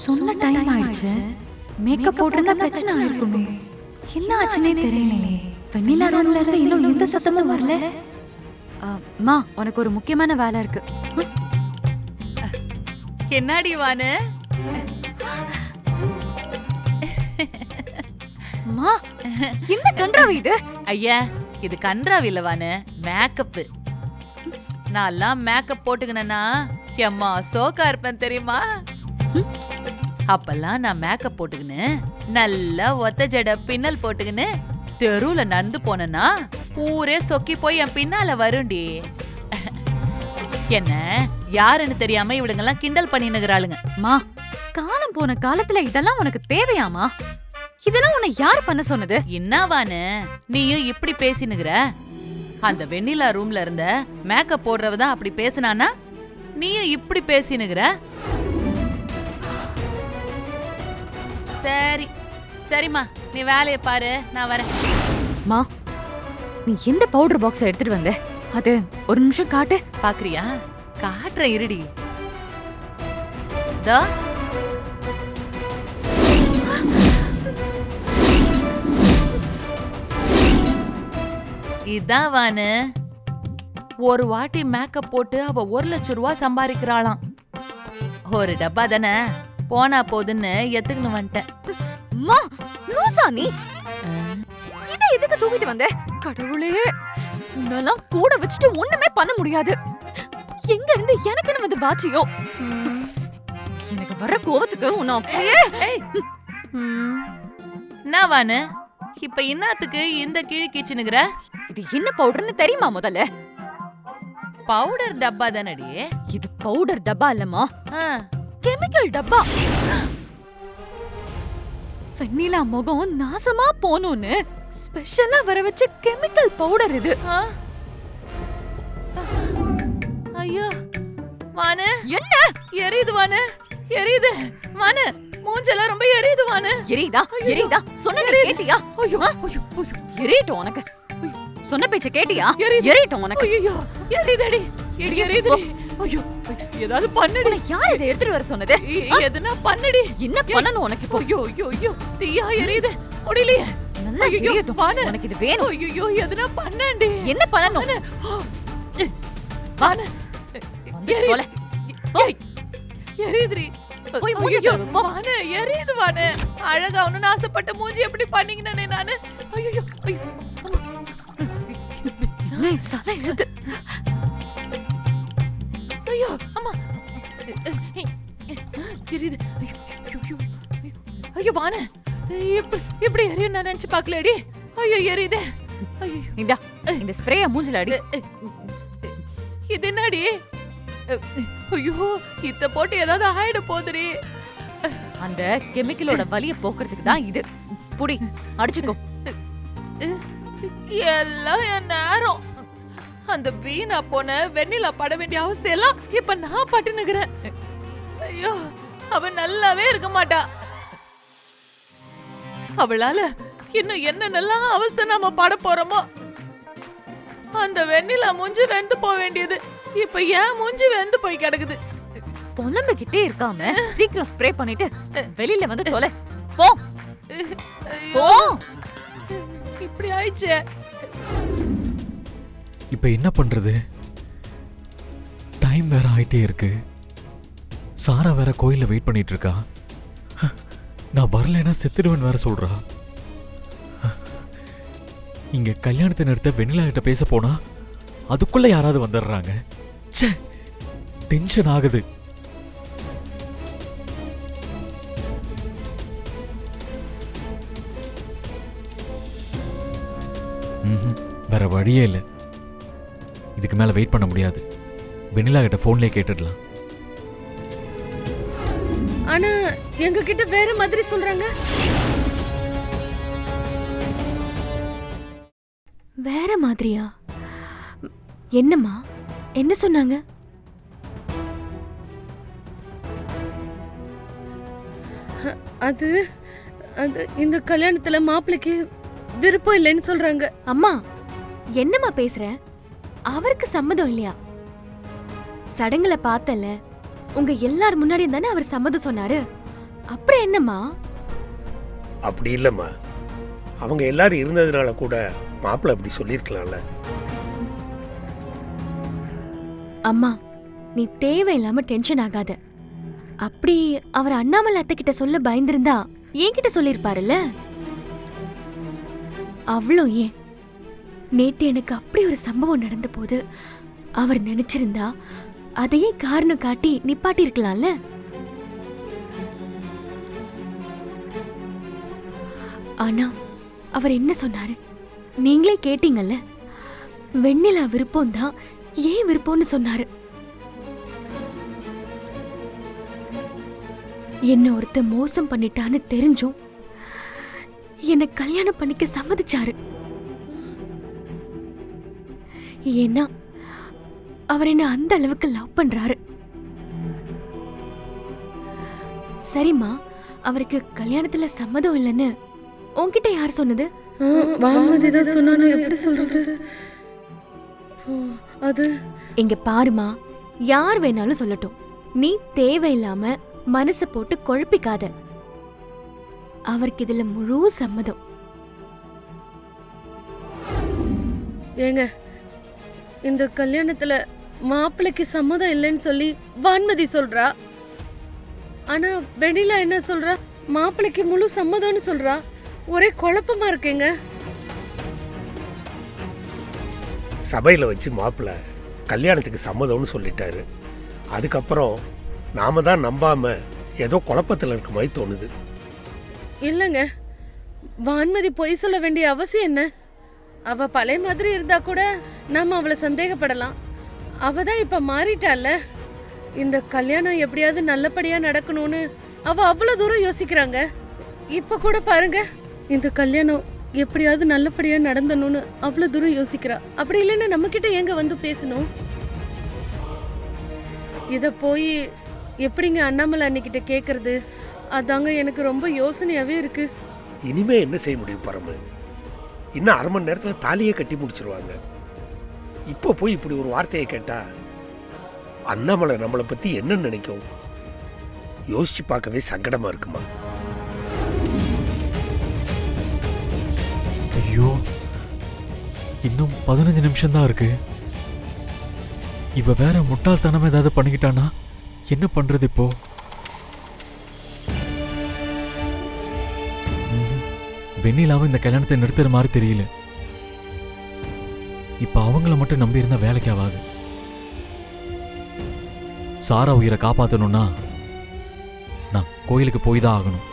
சொன்ன டைம் ஆயிடுச்சு. மேக்கப் போட்டிருந்தா பிரச்சனை ஆயிருக்குமே. என்ன ஆச்சுன்னே தெரியலையே. வெண்ணிலா ரூம்ல இருந்து இன்னும் எந்த சத்தமும் வரல. அம்மா, உனக்கு ஒரு முக்கியமான வேலை இருக்கு. என்னடி வானு? அம்மா, என்ன கன்றாவி இது? ஐயா, இது கன்றாவி இல்ல வானு, மேக்கப். நான்லாம் மேக்கப் போட்டுக்கினா எம்மா சோக்கா இருப்பேன் தெரியுமா? அப்பெல்லாம் நான் மேக்கப் போட்டுக்கின்னு நல்லா ஒத்த ஜட பின்னல் போட்டுக்கின்னு தெருவுல நடந்து போனேன்னா ஊரே சொக்கி போய் என் பின்னால வருண்டி. என்ன யாருன்னு தெரியாம இவளுங்கெல்லாம் கிண்டல் பண்ணினுகிறாளுங்க. மா, காலம் போன காலத்துல இதெல்லாம் உனக்கு தேவையாமா? இதெல்லாம் உன்னை யாரு பண்ண சொன்னது? என்னவானு நீயும் இப்படி பேசினுகிற? அந்த வெண்ணிலா ரூம்ல இருந்த மேக்கப் போடுறவதான் அப்படி பேசினானா நீயும் இப்படி பேசினுகிற? சரி சரிம்மா, நீ வேலையை பாரு, நான் வரேன். மா, நீ எந்த பவுடர் பாக்ஸ் எடுத்துட்டு வந்த? அது ஒரு நிமிஷம் காட்டு. பாக்குறியா? காட்டுற இருடி. தோ இதான் வானு. ஒரு வாட்டி மேக்கப் போட்டு அவ 1 லட்சம் ரூபாய் சம்பாதிக்கிறாளாம். ஒரு டப்பா தானே போனா போதுன்னு எத்துக்குன்னு வந்துட்டேன். மா, லூசா நீ? இதை எதுக்கு தூக்கிட்டு வந்த? கடவுளே, உன்னெல்லாம் கூட வச்சுட்டு ஒண்ணுமே பண்ண முடியாது. எங்க இருந்து எனக்குன்னு வந்து வாச்சியோ? எனக்கு வர கோவத்துக்கு உன்னை அப்படியே. என்ன வானு, இப்ப இன்னத்துக்கு இந்த கிழி கீச்சுனுக்குற? இது என்ன பவுடர்னு தெரியுமா முதல்ல? பவுடர் டப்பா தானடி இது. பவுடர் டப்பா இல்லம்மா, கெமிக்கல் டப்பா. வெண்ணிலா முகம் நாசமா போணும்னு ஸ்பெஷலா வர வச்ச கெமிக்கல் பவுடர் இது. ஐயோ வானு, என்ன எரியுது வானு, எரியுது வானு, மூஞ்செல்லாம் ரொம்ப எரியுது வானு. எரியுதா சொன்னதை கேட்டியா? ஐயோ எரியட்டும் உனக்கு. சொன்ன பேச்ச கேட்டியா? எரியட்டும் உனக்கு. ஐயோ எரியுதடி, எரியுது. ஐயோ ஏதாவது பண்ணுடி. யார் இதை எடுத்துட்டு வர சொன்னது? எதுனா பண்ணுடி. என்ன பண்ணணும் உனக்கு இப்போ? ஐயோ ஐயோ ஐயோ, தீயா எரியுது, முடியலையே. நல்லா எரியட்டும். உனக்கு இது வேணும். ஐயோ எதுனா பண்ணேன்டி. என்ன பண்ணணும்? வானு எரியுது. எரியுதுடி. போய் மூஞ்சி கழுவு போ. வானு எரியுது வானு. அழகாவணும்னு ஆசைப்பட்ட மூஞ்சி எப்படி பண்ணீங்கன்னு நானு. ஐயோ ஐயோ தலை எழுது. ஐயோ அம்மா எரியுது. ஐயோ வானு, இப்படி எரியும் நான் நினைச்சு பாக்கலடி. ஐயோ எரியுது. ஐயோ இந்தா இந்த ஸ்ப்ரேய மூஞ்சில அடி. இது என்னடி? ஐயோ இத போட்டு ஏதாவது ஆயிட போதுடி. அந்த கெமிக்கலோட வலிய போக்குறதுக்கு தான் இது. புடி, அடிச்சுக்கோ. எல்லாம் என் நேரம். அந்த வீணா போன வெண்ணிலா பட வேண்டிய அவஸ்தையெல்லாம் இப்ப நான் பட்டுனுகிறேன். ஐயோ, அவ நல்லாவே இருக்க மாட்டா. அவளால இன்னும் என்னென்னலாம் அவஸ்தை நாம பட போறோமோ. அந்த வெண்ணிலா மூஞ்சி வெந்து போக வேண்டியது இப்ப ஏன் மூஞ்சி வெந்து போய் கிடக்குது. புலம்பிக்கிட்டே இருக்காம சீக்கிரம் ஸ்ப்ரே பண்ணிட்டு வெளியில வந்து தொலை போ. போ. இப்படி ஆயிடுச்சே. இப்ப என்ன பண்றது? டைம் வேற ஆயிட்டே இருக்கு. சாரா வேற கோயில்ல வெயிட் பண்ணிட்டு இருக்கா. நான் வரலைன்னா செத்துடுவேன் வேற சொல்றா. இங்க கல்யாணத்தை நிறுத்த வெண்ணிலா கிட்ட பேச போனா அதுக்குள்ள யாராவது வந்துடுறாங்க. டென்ஷன் ஆகுது. வேற வழியே இல்லை. இதுக்கு மேல வெயிட் பண்ண முடியாது. வெண்ணிலா கிட்ட போன்லயே கேட்டுடலாம். ஆனா எங்க கிட்ட வேற மாதிரி சொல்றாங்க. வேற மாதிரியா? என்னம்மா, என்ன சொன்னாங்க? அது அது இந்த கல்யாணத்துல மாப்பிளைக்கு விருப்பம் இல்லைன்னு சொல்றாங்க. அம்மா, என்னம்மா பேசுற? அவருக்கு சம்மதம் இல்லையா? சடங்குல பார்த்தல, உங்க எல்லார் முன்னாடியும் தானே அவர் சம்மதம் சொன்னாரு. அப்புறம் என்னம்மா? அப்படி இல்லைம்மா, அவங்க எல்லாரும் இருந்ததுனால கூட மாப்பிள்ளை அப்படி சொல்லியிருக்கலாம்ல. அம்மா, நீ தேவையில்லாம டென்ஷன் ஆகாத. அப்படி அவர் அண்ணாமலை அத்தை கிட்ட சொல்ல பயந்திருந்தா என்கிட்ட சொல்லிருப்பாருல்ல. அவ்வளோ ஏன், நேத்து எனக்கு அப்படி ஒரு சம்பவம் நடந்த போது அவர் நினைச்சிருந்தா அதையே காரணம் காட்டி நிப்பாட்டி இருக்கலாம்ல. ஆனா அவர் என்ன சொன்னாரு நீங்களே கேட்டீங்கல்ல. வெண்ணிலா விருப்பம் தான் ஏன் விருப்பம்னு சொன்னாரு. என்ன ஒருத்த மோசம் பண்ணிட்டான்னு தெரிஞ்சும் என்ன கல்யாணம் பண்ணிக்க சம்மதிச்சாரு. ஏன்னா அவர் என்ன அந்த அளவுக்கு லவ் பண்றாரு. சரிம்மா, அவருக்கு கல்யாணத்துல சம்மதம் இல்லைன்னு உன்கிட்ட யார் சொன்னது? வான்மதி தான் சொன்னானு எப்படி சொல்றது? அது இங்க பாருமா, யார் வேணாலும் சொல்லட்டும், நீ தேவையில்லாம மனச போட்டு குழப்பிக்காத. அவருக்கு இதுல முழு சம்மதம். ஏங்க, இந்த கல்யாணத்துல மாப்பிள்ளைக்கு சம்மதம் இல்லைன்னு சொல்லி வான்மதி சொல்றா. ஆனா வெண்ணிலா என்ன சொல்றா? மாப்பிள்ளைக்கு முழு சம்மதம்னு சொல்றா. ஒரே குழப்பமா இருக்கேங்க. சபையில் வச்சு மாப்பிள்ளை கல்யாணத்துக்கு சம்மதம்னு சொல்லிட்டாரு. அதுக்கப்புறம் நாம தான் நம்பாம ஏதோ குழப்பத்தில் இருக்க மாதிரி தோணுது. இல்லைங்க, வான்மதி பொய் சொல்ல வேண்டிய அவசியம் என்ன? அவ பழைய மாதிரி இருந்தா கூட நாம அவளை சந்தேகப்படலாம். அவ தான் இப்ப மாறிட்டால. இந்த கல்யாணம் எப்படியாவது நல்லபடியா நடக்கணும்னு அவ அவ்வளவு தூரம் யோசிக்கிறாங்க. இப்ப கூட பாருங்க, இந்த கல்யாணம் எப்படியாவது நல்லபடியா நடந்தணும்னு அவ்வளவு தூரம் யோசிக்கிறா. அப்படி இல்லைன்னா நம்ம கிட்ட எங்க வந்து பேசணும்? இத போய் எப்படிங்க அண்ணாமலை அன்னிக்கிட்ட கேக்குறது? அதாங்க எனக்கு ரொம்ப யோசனையாவே இருக்கு. இனிமே என்ன செய்ய முடியும் பரமு? இன்னும் அரை மணி நேரத்தில் தாலியே கட்டி முடிச்சிருவாங்க. இப்போ போய் இப்படி ஒரு வார்த்தையை கேட்டா அண்ணாமலை நம்மளை பற்றி என்ன நினைக்கும்? யோசிச்சு பார்க்கவே சங்கடமா இருக்குமா? ஐயோ, இன்னும் 15 நிமிஷம் தான் இருக்கு. இவ வேற முட்டாள்தனமா ஏதாவது பண்ணிக்கிட்டானா என்ன பண்றது இப்போ? வெண்ணிலாவும் இந்த கல்யாணத்தை நிறுத்துற மாதிரி தெரியல. இப்ப அவங்கள மட்டும் நம்பி இருந்தா வேலைக்கு ஆகாது. சாரா உயிரை காப்பாத்தணும்னா நான் கோயிலுக்கு போய் தான் ஆகணும்.